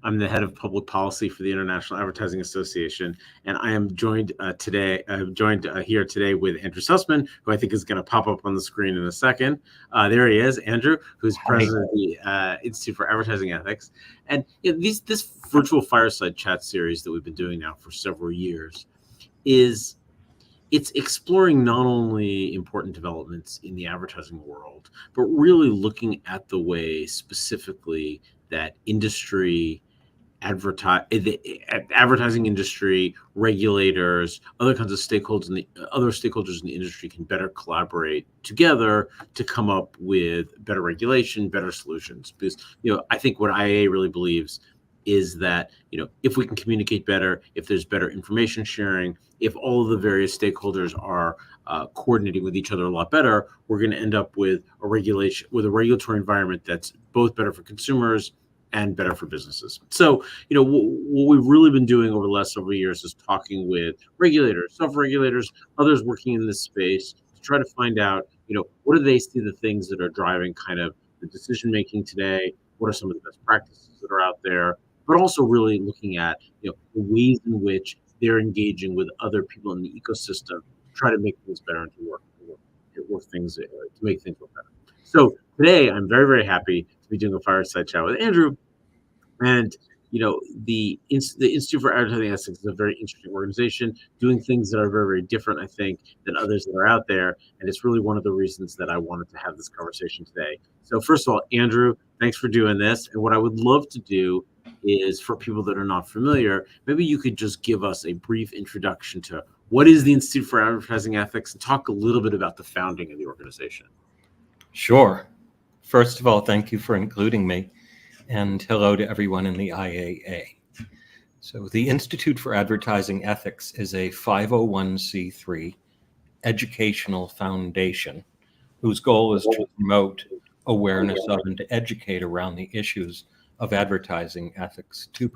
I'm the head of public policy for the International Advertising Association, and I am joined here today with Andrew Susman, who I think is going to pop up on the screen in a second. There he is, Andrew, who's president of the Institute for Advertising Ethics. And this virtual fireside chat series that we've been doing now for several years it's exploring not only important developments in the advertising world, but really looking at the way specifically that the advertising industry, regulators, other kinds of stakeholders in the industry can better collaborate together to come up with better regulation, better solutions. Because I think what IAA really believes is that if we can communicate better, if there's better information sharing, if all of the various stakeholders are coordinating with each other a lot better, we're going to end up with a regulatory environment that's both better for consumers and better for businesses. So, what we've really been doing over the last several years is talking with regulators, self-regulators, others working in this space to try to find out, what do they see the things that are driving kind of the decision making today? What are some of the best practices that are out there? But also really looking at, the ways in which they're engaging with other people in the ecosystem to try to make things better and to make things work better. So today, I'm very, very happy to be doing a fireside chat with Andrew. And the Institute for Advertising Ethics is a very interesting organization, doing things that are very, very different, I think, than others that are out there. And it's really one of the reasons that I wanted to have this conversation today. So first of all, Andrew, thanks for doing this. And what I would love to do is, for people that are not familiar, maybe you could just give us a brief introduction to what is the Institute for Advertising Ethics and talk a little bit about the founding of the organization. Sure. First of all, thank you for including me, and hello to everyone in the IAA. So the Institute for Advertising Ethics is a 501c3 educational foundation whose goal is to promote awareness of and to educate around the issues of advertising ethics to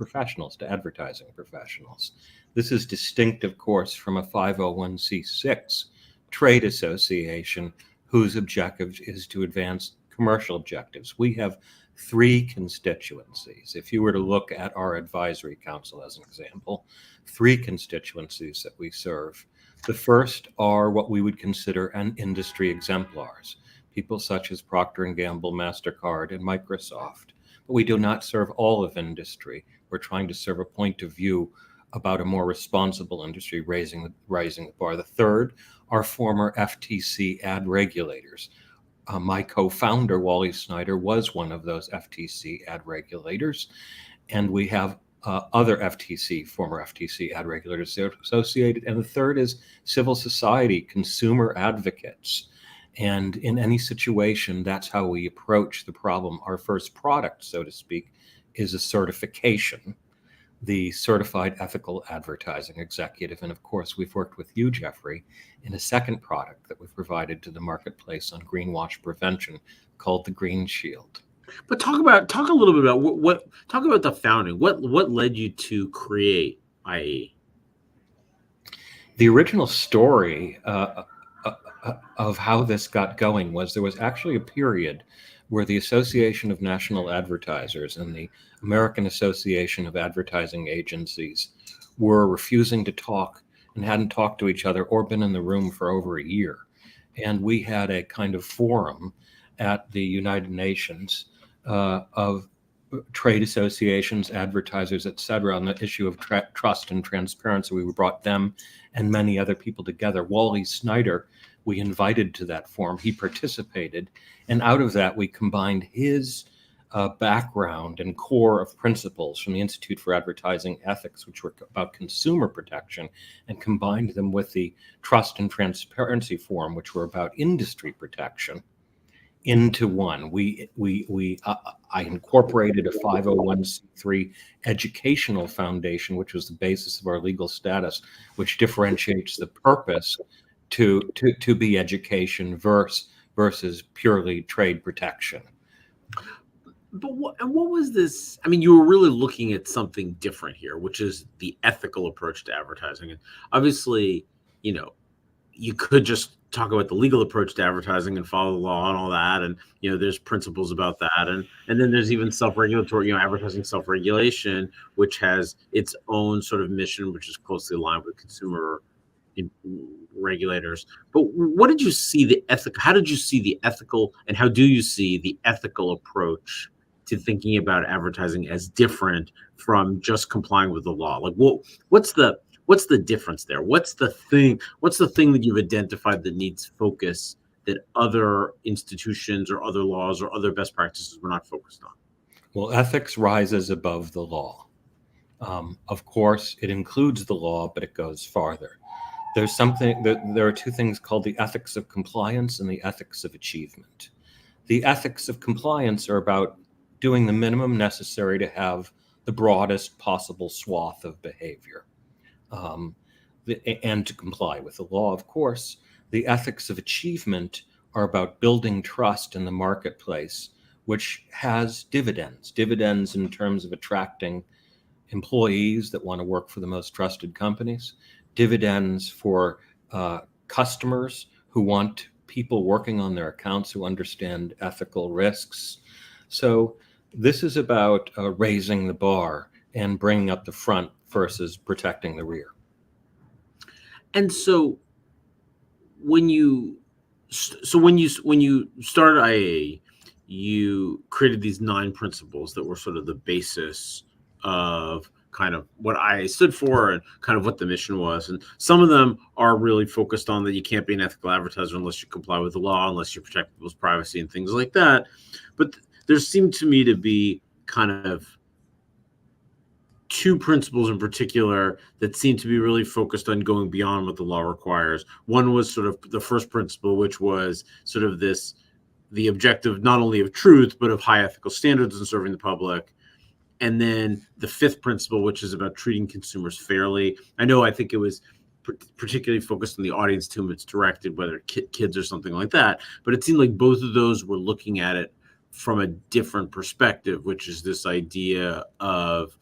advertising professionals. This is distinct, of course, from a 501c6 trade association whose objective is to advance commercial objectives. We have three constituencies. If you were to look at our advisory council as an example, three constituencies that we serve. The first are what we would consider an industry exemplars, people such as Procter & Gamble, MasterCard, and Microsoft. But we do not serve all of industry. We're trying to serve a point of view about a more responsible industry, raising the bar. The third are former FTC ad regulators. My co-founder, Wally Snyder, was one of those FTC ad regulators, and we have other former FTC ad regulators associated. And the third is civil society, consumer advocates. And in any situation, that's how we approach the problem. Our first product, so to speak, is a certification, the Certified Ethical Advertising Executive. And of course, we've worked with you, Jeffrey, in a second product that we've provided to the marketplace on greenwash prevention called the Green Shield. But talk a little bit about talk about the founding. What led you to create IAE? The original story of how this got going was there was actually a period where the Association of National Advertisers and the American Association of Advertising Agencies were refusing to talk and hadn't talked to each other or been in the room for over a year. And we had a kind of forum at the United Nations of trade associations, advertisers, et cetera, on the issue of trust and transparency. We brought them and many other people together. Wally Snyder, we invited to that forum. He participated. And out of that, we combined his background and core of principles from the Institute for Advertising Ethics, which were about consumer protection, and combined them with the Trust and Transparency Forum, which were about industry protection, into one. I incorporated a 501c3 educational foundation, which was the basis of our legal status, which differentiates the purpose to be education versus purely trade protection. But what was this? I mean, you were really looking at something different here, which is the ethical approach to advertising. And obviously, you could just talk about the legal approach to advertising and follow the law and all that, and there's principles about that, and then there's even self-regulatory, advertising self-regulation, which has its own sort of mission, which is closely aligned with consumer regulators. But what did you see the ethical? How did you see the ethical, and how do you see the ethical approach to thinking about advertising as different from just complying with the law? Like, what's the difference there? What's the thing that you've identified that needs focus that other institutions or other laws or other best practices were not focused on? Well, ethics rises above the law. Of course, it includes the law, but it goes farther. There are two things called the ethics of compliance and the ethics of achievement. The ethics of compliance are about doing the minimum necessary to have the broadest possible swath of behavior, and to comply with the law, of course. The ethics of achievement are about building trust in the marketplace, which has dividends in terms of attracting employees that want to work for the most trusted companies, dividends for customers who want people working on their accounts who understand ethical risks. So this is about raising the bar and bringing up the front versus protecting the rear. And so when you started IAA, you created these 9 principles that were sort of the basis of kind of what IA stood for and kind of what the mission was. And some of them are really focused on that you can't be an ethical advertiser unless you comply with the law, unless you protect people's privacy and things like that. But there seemed to me to be kind of 2 principles in particular that seemed to be really focused on going beyond what the law requires. One was sort of the first principle, which was sort of the objective not only of truth, but of high ethical standards in serving the public. And then the 5th principle, which is about treating consumers fairly. I think it was particularly focused on the audience to whom it's directed, whether kids or something like that. But it seemed like both of those were looking at it from a different perspective, which is this idea of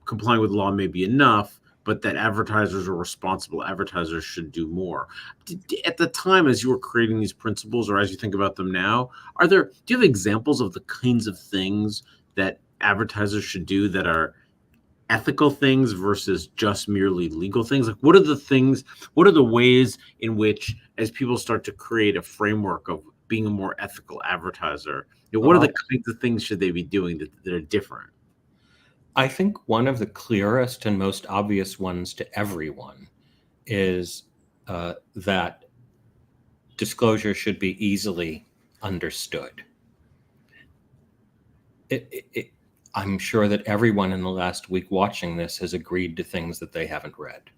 complying with the law may be enough, but that advertisers or responsible advertisers should do more. At the time, as you were creating these principles, or as you think about them now, do you have examples of the kinds of things that advertisers should do that are ethical things versus just merely legal things? Like, what are the ways in which, as people start to create a framework of being a more ethical advertiser, what are the kinds of things should they be doing that are different? I think one of the clearest and most obvious ones to everyone is that disclosure should be easily understood. I'm sure that everyone in the last week watching this has agreed to things that they haven't read,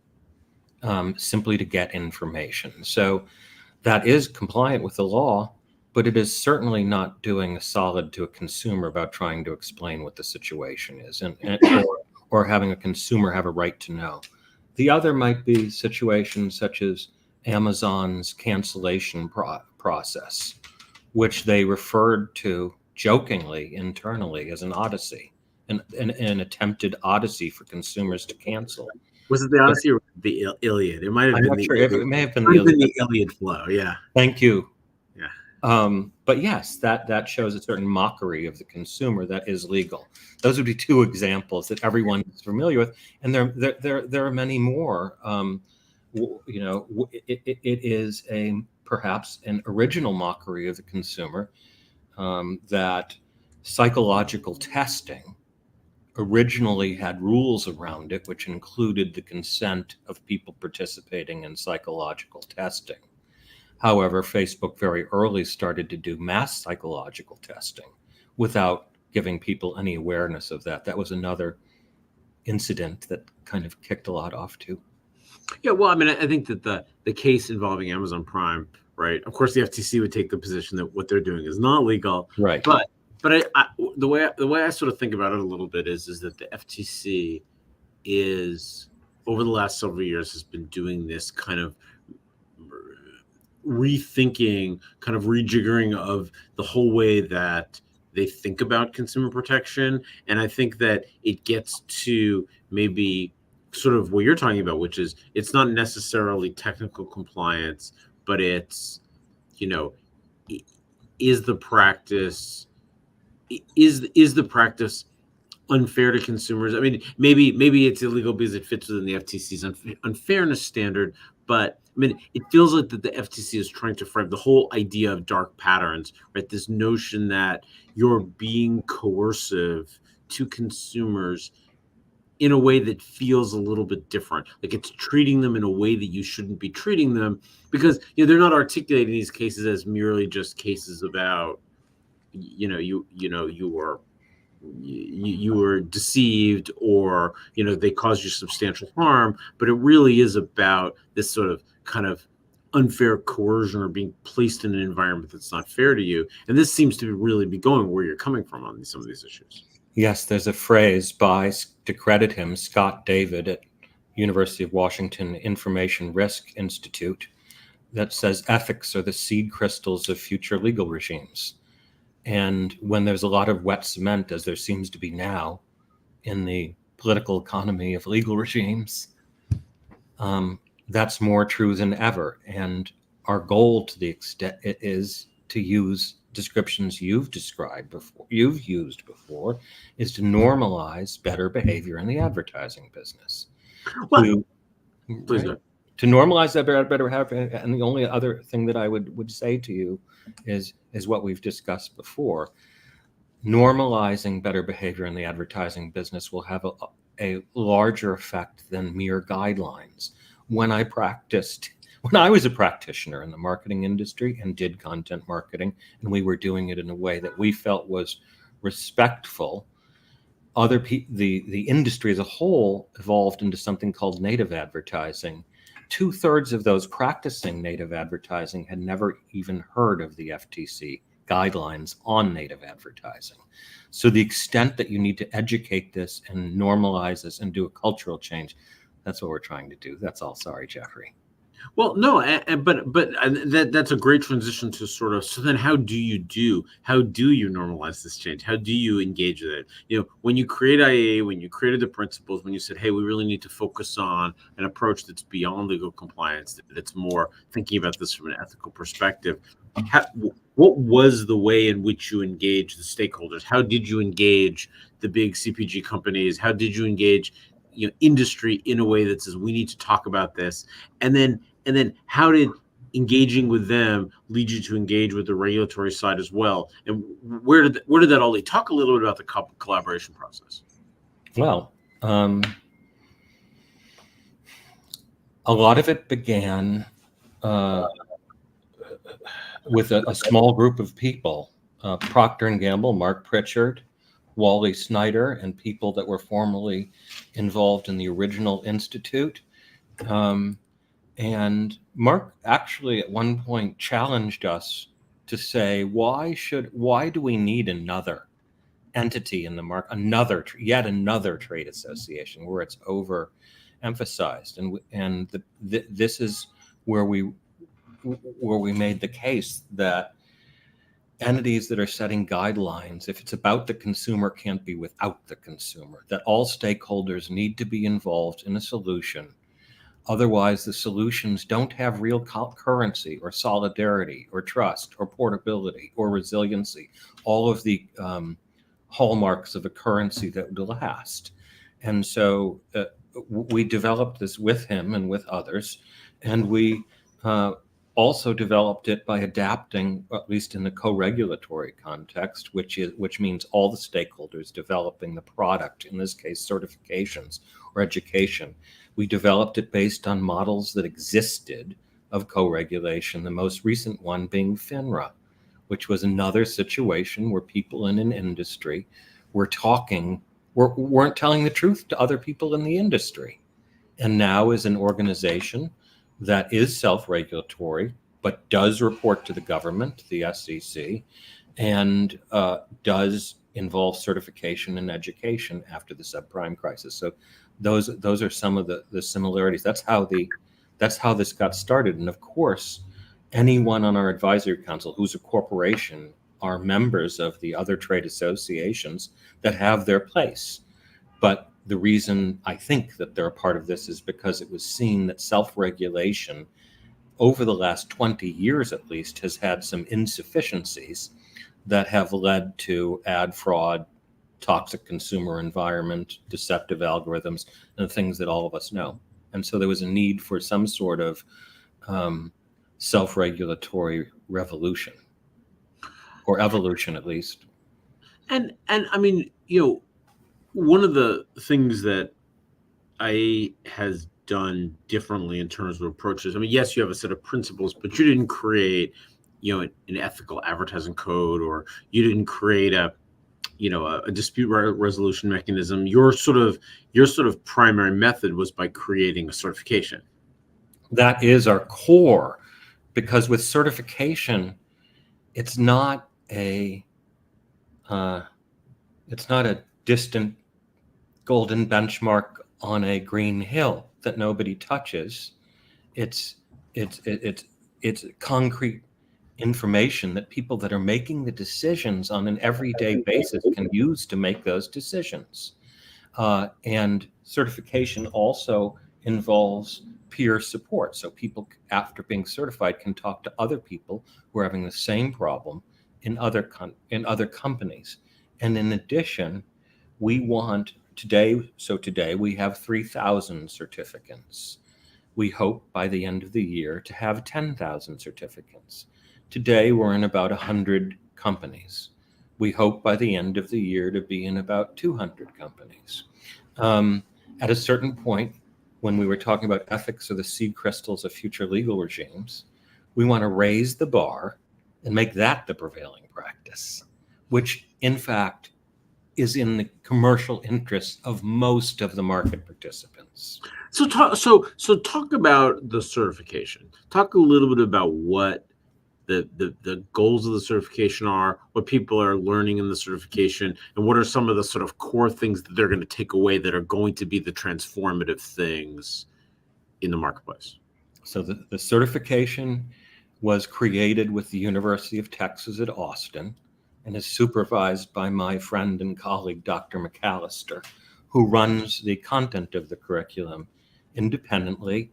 simply to get information. So that is compliant with the law, but it is certainly not doing a solid to a consumer about trying to explain what the situation is, or having a consumer have a right to know. The other might be situations such as Amazon's cancellation process, which they referred to jokingly internally as an odyssey, an attempted odyssey for consumers to cancel. Was it the Odyssey or the Iliad? It might have I'm been not the sure Iliad. if it may have been the Iliad flow. Yeah. Thank you. Yeah. But yes, that shows a certain mockery of the consumer that is legal. Those would be 2 examples that everyone is familiar with, and there are many more. It is perhaps an original mockery of the consumer, that psychological testing originally had rules around it, which included the consent of people participating in psychological testing. However, Facebook very early started to do mass psychological testing without giving people any awareness of that. That was another incident that kind of kicked a lot off too. Yeah, well, I think that the case involving Amazon Prime, right? Of course, the FTC would take the position that what they're doing is not legal, right? But the way I sort of think about it a little bit is that the FTC is, over the last several years, has been doing this kind of rethinking, kind of rejiggering of the whole way that they think about consumer protection. And I think that it gets to maybe sort of what you're talking about, which is it's not necessarily technical compliance, but it's, you know, is the practice is the practice unfair to consumers? I mean, maybe it's illegal because it fits within the FTC's unfairness standard, but I mean, it feels like that the FTC is trying to frame the whole idea of dark patterns, right? This notion that you're being coercive to consumers in a way that feels a little bit different. Like it's treating them in a way that you shouldn't be treating them, because they're not articulating these cases as merely just cases about you were deceived, or they caused you substantial harm, but it really is about this sort of kind of unfair coercion or being placed in an environment that's not fair to you. And this seems to really be going where you're coming from on some of these issues. Yes, there's a phrase by, to credit him, Scott David at University of Washington Information Risk Institute, that says ethics are the seed crystals of future legal regimes. And when there's a lot of wet cement, as there seems to be now in the political economy of legal regimes, that's more true than ever. And our goal, to the extent it is to use descriptions you've used before, is to normalize better behavior in the advertising business. Well, please go. To normalize that better behavior. And the only other thing that I would say to you is what we've discussed before. Normalizing better behavior in the advertising business will have a larger effect than mere guidelines. When I was a practitioner in the marketing industry and did content marketing, and we were doing it in a way that we felt was respectful, the industry as a whole evolved into something called native advertising. 2/3 of those practicing native advertising had never even heard of the FTC guidelines on native advertising. So the extent that you need to educate this and normalize this and do a cultural change, that's what we're trying to do. That's all. Sorry, Jeffrey. Well, no, but that's a great transition to sort of. So then, how do you normalize this change? How do you engage with it? When you create IAA, when you created the principles, when you said, "Hey, we really need to focus on an approach that's beyond legal compliance, that's more thinking about this from an ethical perspective." What was the way in which you engage the stakeholders? How did you engage the big CPG companies? How did you engage industry in a way that says we need to talk about this? And then how did engaging with them lead you to engage with the regulatory side as well? And where did that all lead? Talk a little bit about the collaboration process. Well, a lot of it began with a small group of people, Procter & Gamble, Mark Pritchard, Wally Snyder, and people that were formerly involved in the original institute. And Mark actually at one point challenged us to say, why do we need another entity in the market, yet another trade association where it's overemphasized? And this is where we made the case that entities that are setting guidelines, if it's about the consumer, can't be without the consumer, that all stakeholders need to be involved in a solution. Otherwise, the solutions don't have real currency or solidarity or trust or portability or resiliency, all of the hallmarks of a currency that would last. And so we developed this with him and with others, and we also developed it by adapting, at least in the co-regulatory context, which means all the stakeholders developing the product, in this case certifications or education. We developed it based on models that existed of co-regulation, the most recent one being FINRA, which was another situation where people in an industry weren't telling the truth to other people in the industry. And now is an organization that is self-regulatory, but does report to the government, the SEC, and does involve certification and education after the subprime crisis. So those are some of the similarities. That's how this got started. And of course, anyone on our advisory council who's a corporation are members of the other trade associations that have their place. But The reason I think that they're a part of this is because it was seen that self-regulation over the last 20 years at least has had some insufficiencies that have led to ad fraud, toxic consumer environment, deceptive algorithms, and the things that all of us know. And so there was a need for some sort of self-regulatory revolution, or evolution at least. And I mean, one of the things that IA has done differently in terms of approaches. I mean, yes, you have a set of principles, but you didn't create, an ethical advertising code, or you didn't create a dispute resolution mechanism. Your sort of primary method was by creating a certification. That is our core, because with certification, it's not a distant golden benchmark on a green hill that nobody touches. It's concrete information that people that are making the decisions on an everyday basis can use to make those decisions. And certification also involves peer support. So people, after being certified, can talk to other people who are having the same problem in other companies. And in addition, we want today we have 3,000 certificates. We hope by the end of the year to have 10,000 certificates. Today, we're in about 100 companies. We hope by the end of the year to be in about 200 companies. At a certain point, when we were talking about ethics or the seed crystals of future legal regimes, we want to raise the bar and make that the prevailing practice, which in fact is in the commercial interests of most of the market participants. So talk about the certification. Talk a little bit about what the goals of the certification are, what people are learning in the certification, and what are some of the sort of core things that they're going to take away that are going to be the transformative things in the marketplace. So the certification was created with the University of Texas at Austin and is supervised by my friend and colleague, Dr. McAllister, who runs the content of the curriculum independently.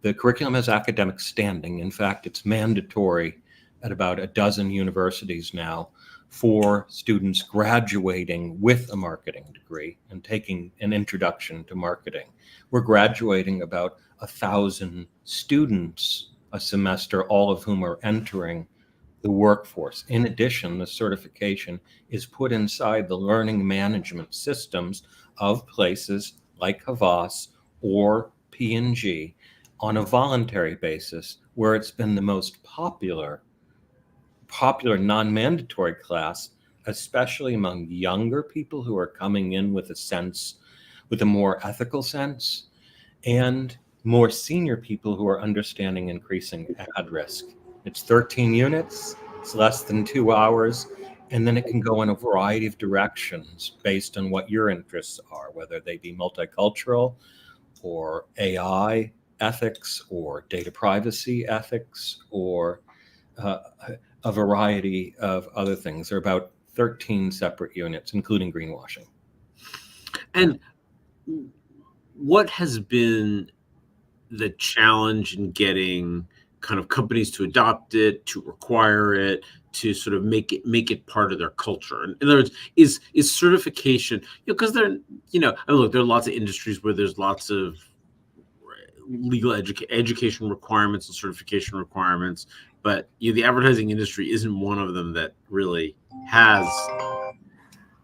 The curriculum has academic standing. In fact, it's mandatory at about a dozen universities now for students graduating with a marketing degree and taking an introduction to marketing. We're graduating about 1,000 students a semester, all of whom are entering the workforce. In addition, the certification is put inside the learning management systems of places like Havas or P&G on a voluntary basis, where it's been the most popular non-mandatory class, especially among younger people who are coming in with a more ethical sense, and more senior people who are understanding increasing ad risk. It's 13 units, it's less than 2 hours, and then it can go in a variety of directions based on what your interests are, whether they be multicultural or AI ethics or data privacy ethics or a variety of other things. There are about 13 separate units, including greenwashing. And what has been the challenge in getting kind of companies to adopt it, to require it, to sort of make it part of their culture? In other words, is certification, because I mean, look, there are lots of industries where there's lots of legal education requirements and certification requirements, but the advertising industry isn't one of them that really has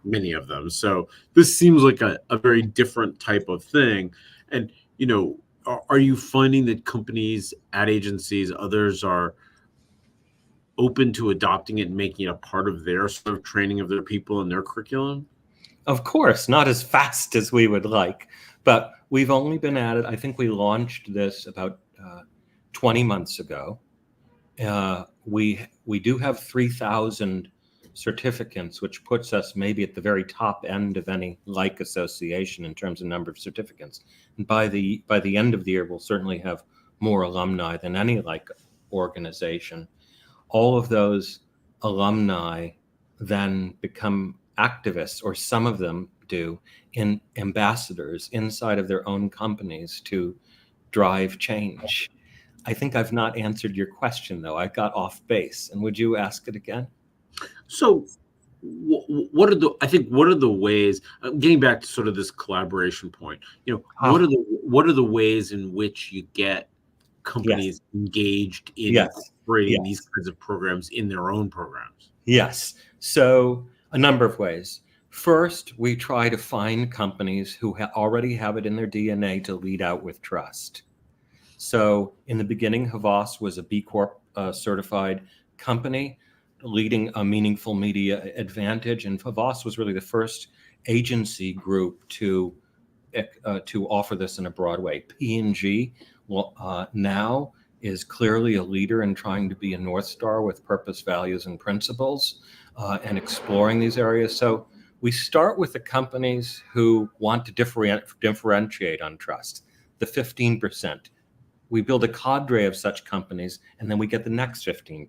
many of them. So this seems like a very different type of thing. And are you finding that companies, ad agencies, others are open to adopting it and making it a part of their sort of training of their people and their curriculum? Of course, not as fast as we would like, but we've only been at it. I think we launched this about 20 months ago. We do have 3,000 certificates, which puts us maybe at the very top end of any like association in terms of number of certificates. And by the end of the year, we'll certainly have more alumni than any like organization. All of those alumni then become activists, or some of them do in ambassadors inside of their own companies to drive change. I think I've not answered your question, though. I got off base. And would you ask it again? So, what are the ways? Getting back to sort of this collaboration point, what are the ways in which you get companies engaged in Yes. incorporating these kinds of programs in their own programs? Yes. So a number of ways. First, we try to find companies who already have it in their DNA to lead out with trust. So in the beginning, Havas was a B Corp certified company leading a meaningful media advantage. And Havas was really the first agency group to offer this in a broad way. P&G now is clearly a leader in trying to be a North Star with purpose, values, and principles, and exploring these areas. So we start with the companies who want to differentiate on trust, the 15%. We build a cadre of such companies, and then we get the next 15%,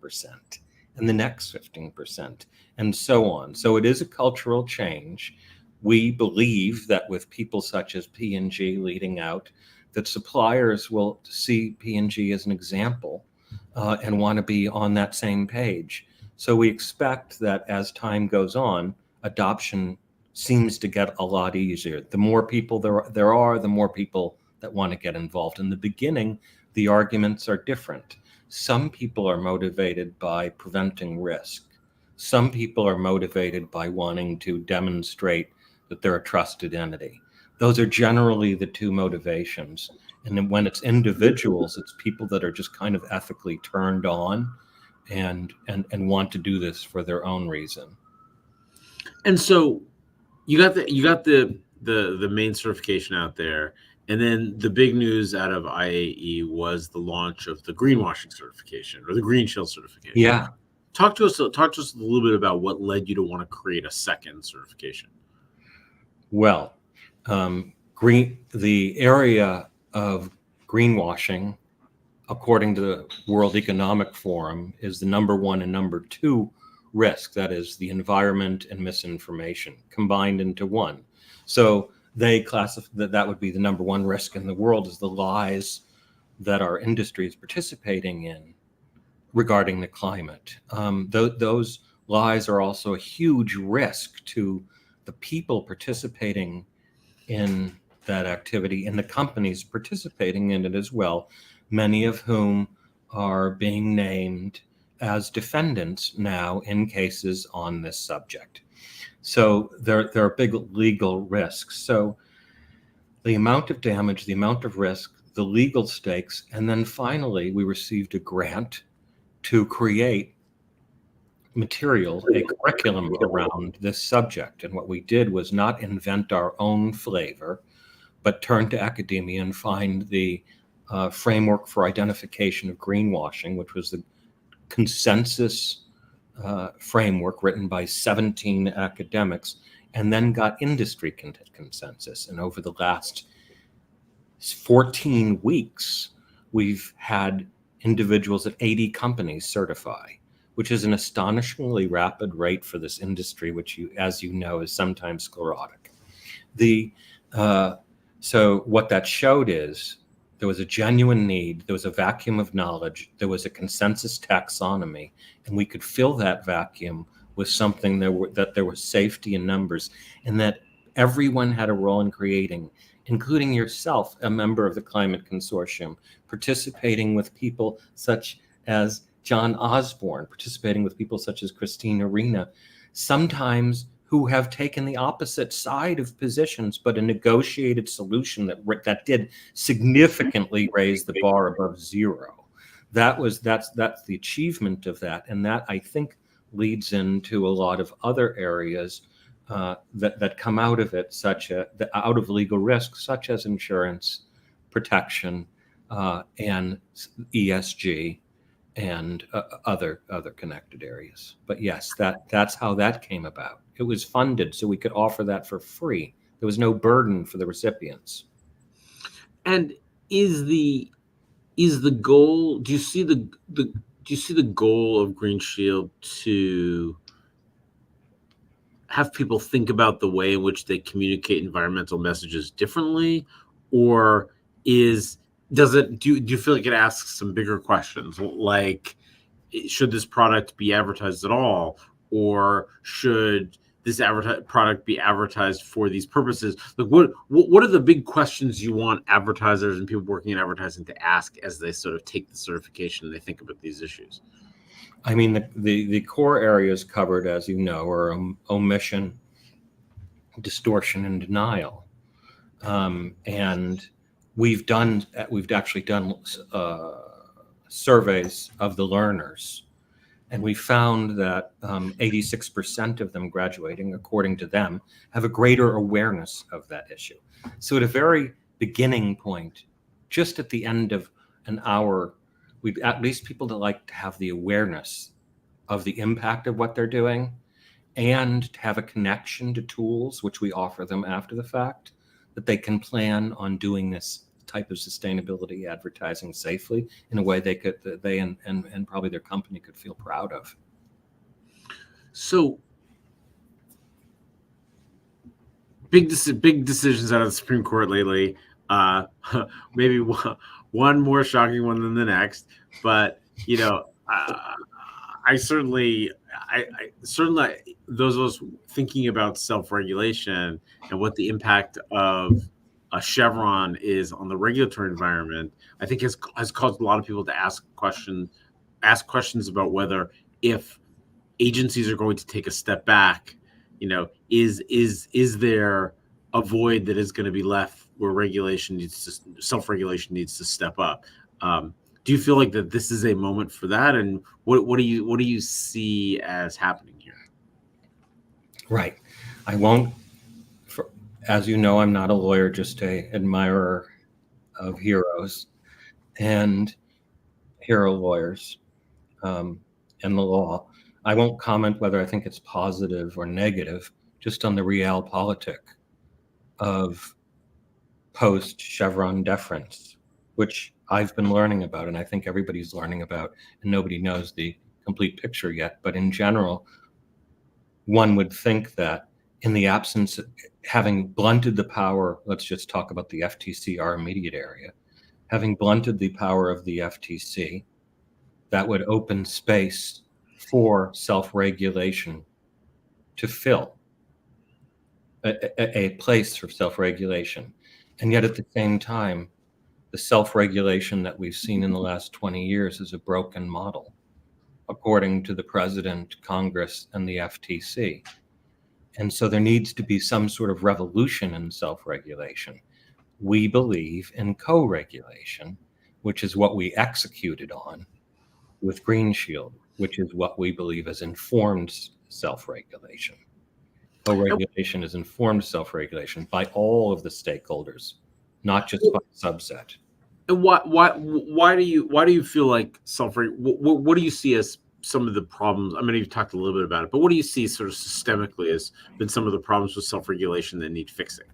and the next 15%, and so on. So it is a cultural change. We believe that with people such as P&G leading out, that suppliers will see P&G as an example and want to be on that same page. So we expect that as time goes on, adoption seems to get a lot easier. The more people there are, the more people that want to get involved. In the beginning, the arguments are different. Some people are motivated by preventing risk. Some people are motivated by wanting to demonstrate that they're a trusted entity. Those are generally the two motivations. And then when it's individuals, it's people that are just kind of ethically turned on and want to do this for their own reason. And so you got the main certification out there, and then the big news out of IAE was the launch of the greenwashing certification or the green shield certification. Yeah. Talk to us a little bit about what led you to want to create a second certification. Well, the area of greenwashing, according to the World Economic Forum, is the number one and number two risk. That is the environment and misinformation combined into one. So they classify that would be the number one risk in the world is the lies that our industry is participating in regarding the climate. Those lies are also a huge risk to the people participating in that activity and the companies participating in it as well, many of whom are being named as defendants now in cases on this subject. So there are big legal risks. So the amount of damage, the amount of risk, the legal stakes, and then finally we received a grant to create material, a curriculum around this subject. And what we did was not invent our own flavor, but turn to academia and find the framework for identification of greenwashing, which was the consensus framework written by 17 academics, and then got industry consensus. And over the last 14 weeks, we've had individuals at 80 companies certify, which is an astonishingly rapid rate for this industry, which, as you know, is sometimes sclerotic. So what that showed is there was a genuine need, there was a vacuum of knowledge, there was a consensus taxonomy, and we could fill that vacuum with something that there was safety in numbers, and that everyone had a role in creating, including yourself, a member of the Climate Consortium, participating with people such as John Osborne, participating with people such as Christine Arena, sometimes who have taken the opposite side of positions, but a negotiated solution that did significantly raise the bar above zero. That's the achievement of that, and that I think leads into a lot of other areas that come out of it, out of legal risk, such as insurance, protection, and ESG. And other connected areas. But yes, that's how that came about. It was funded so we could offer that for free. There was no burden for the recipients. And is the goal? Do you see the goal of Green Shield to have people think about the way in which they communicate environmental messages differently, or do you feel like it asks some bigger questions like, should this product be advertised at all, or should this product be advertised for these purposes? Like, what are the big questions you want advertisers and people working in advertising to ask as they sort of take the certification and they think about these issues? I mean, the core areas covered, as you know, are omission, distortion, and denial. And we've actually done surveys of the learners, and we found that 86% of them graduating, according to them, have a greater awareness of that issue. So at a very beginning point, just at the end of an hour, we'd at least people that like to have the awareness of the impact of what they're doing, and to have a connection to tools, which we offer them after the fact, that they can plan on doing this type of sustainability advertising safely in a way they and probably their company could feel proud of. So big decisions out of the Supreme Court lately. Maybe one more shocking one than the next, but I certainly those of us thinking about self-regulation and what the impact of a Chevron is on the regulatory environment, I think has caused a lot of people to ask questions about whether, if agencies are going to take a step back, is there a void that is going to be left where self-regulation needs to step up? Do you feel like that this is a moment for that, and what do you see as happening here? Right. I won't. As you know, I'm not a lawyer, just an admirer of heroes and hero lawyers and the law. I won't comment whether I think it's positive or negative, just on the realpolitik of post-Chevron deference, which I've been learning about, and I think everybody's learning about, and nobody knows the complete picture yet. But in general, one would think that in the absence of having blunted the power, let's just talk about the FTC, our immediate area, having blunted the power of the FTC, that would open space for self-regulation to fill a place for self-regulation. And yet at the same time, the self-regulation that we've seen in the last 20 years is a broken model, according to the president, Congress, and the FTC. And so there needs to be some sort of revolution in self-regulation. We believe in co-regulation, which is what we executed on with Green Shield, which is what we believe is informed self-regulation. Co-regulation is informed self-regulation by all of the stakeholders, not just by a subset. And why do you feel like what do you see as some of the problems? I mean, you've talked a little bit about it, but what do you see sort of systemically as been some of the problems with self-regulation that need fixing?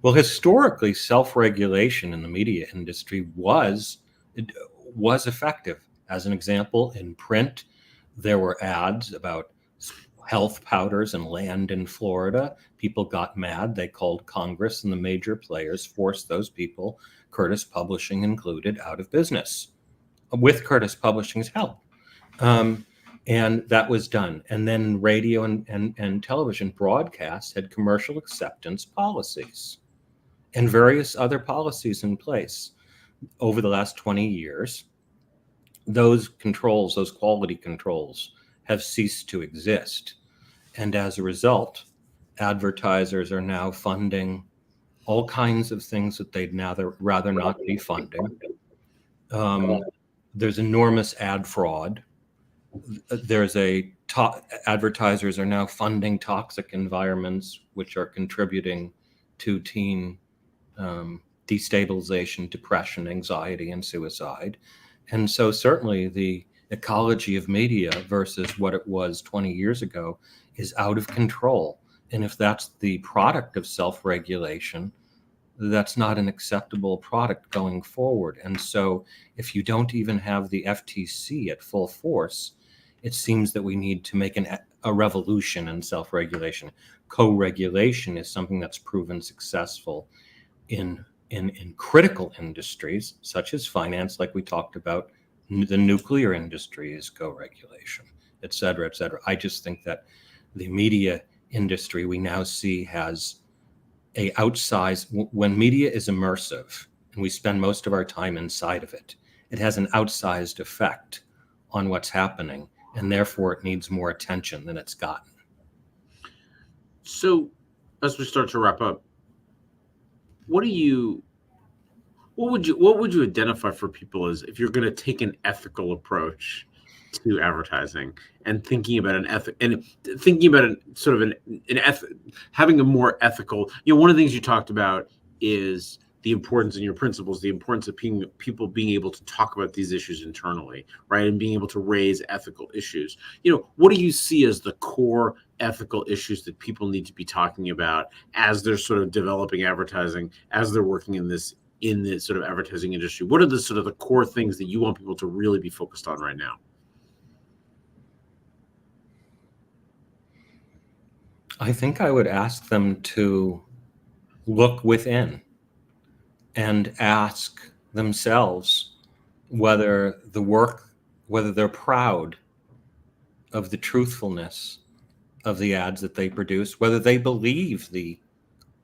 Well, historically, self-regulation in the media industry was effective. As an example, in print, there were ads about health powders and land in Florida. People got mad. They called Congress, and the major players forced those people, Curtis Publishing included, out of business with Curtis Publishing's help. And that was done. And then radio and television broadcasts had commercial acceptance policies and various other policies in place. Over the last 20 years, those controls, those quality controls, have ceased to exist. And as a result, advertisers are now funding all kinds of things that they'd rather not be funding. There's enormous ad fraud. Advertisers are now funding toxic environments, which are contributing to teen destabilization, depression, anxiety, and suicide. And so certainly the ecology of media versus what it was 20 years ago is out of control. And if that's the product of self-regulation, that's not an acceptable product going forward. And so if you don't even have the FTC at full force, it seems that we need to make a revolution in self-regulation. Co-regulation is something that's proven successful in critical industries such as finance, like we talked about. The nuclear industry is co-regulation, et cetera, et cetera. I just think that the media industry we now see has a outsized, when media is immersive and we spend most of our time inside of it, it has an outsized effect on what's happening, and therefore it needs more attention than it's gotten. So as we start to wrap up, what would you identify for people as, if you're going to take an ethical approach to advertising and thinking about having a more ethical, one of the things you talked about is the importance in your principles, the importance of people being able to talk about these issues internally, right? And being able to raise ethical issues. What do you see as the core ethical issues that people need to be talking about as they're sort of developing advertising, as they're working in this sort of advertising industry? What are the sort of the core things that you want people to really be focused on right now? I think I would ask them to look within and ask themselves whether they're proud of the truthfulness of the ads that they produce, whether they believe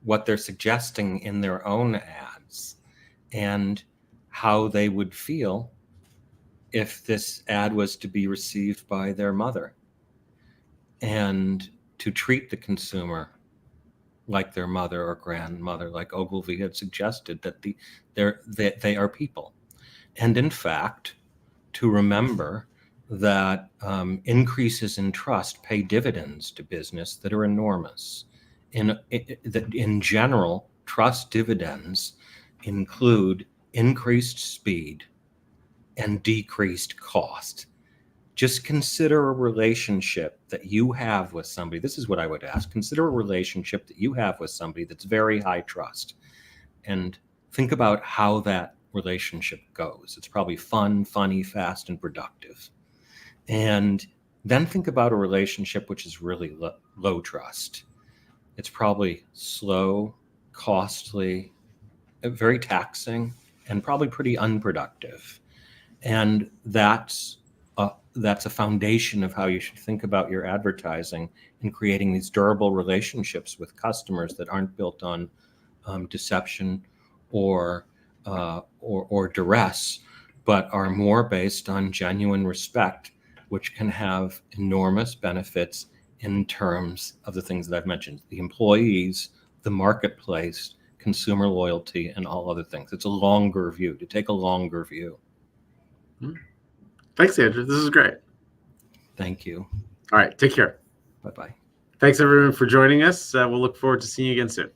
what they're suggesting in their own ads, and how they would feel if this ad was to be received by their mother, and to treat the consumer like their mother or grandmother, like Ogilvy had suggested, that they are people. And in fact, to remember that increases in trust pay dividends to business that are enormous. In general, trust dividends include increased speed and decreased cost. Just consider a relationship that you have with somebody. This is what I would ask. Consider a relationship that you have with somebody that's very high trust, and think about how that relationship goes. It's probably fun, funny, fast, and productive. And then think about a relationship which is really low trust. It's probably slow, costly, very taxing, and probably pretty unproductive. And that's a foundation of how you should think about your advertising and creating these durable relationships with customers that aren't built on deception or duress, but are more based on genuine respect, which can have enormous benefits in terms of the things that I've mentioned: the employees, the marketplace, consumer loyalty, and all other things. It's a longer view, to take a longer view. Thanks, Andrew. This is great. Thank you. All right. Take care. Bye-bye. Thanks, everyone, for joining us. We'll look forward to seeing you again soon.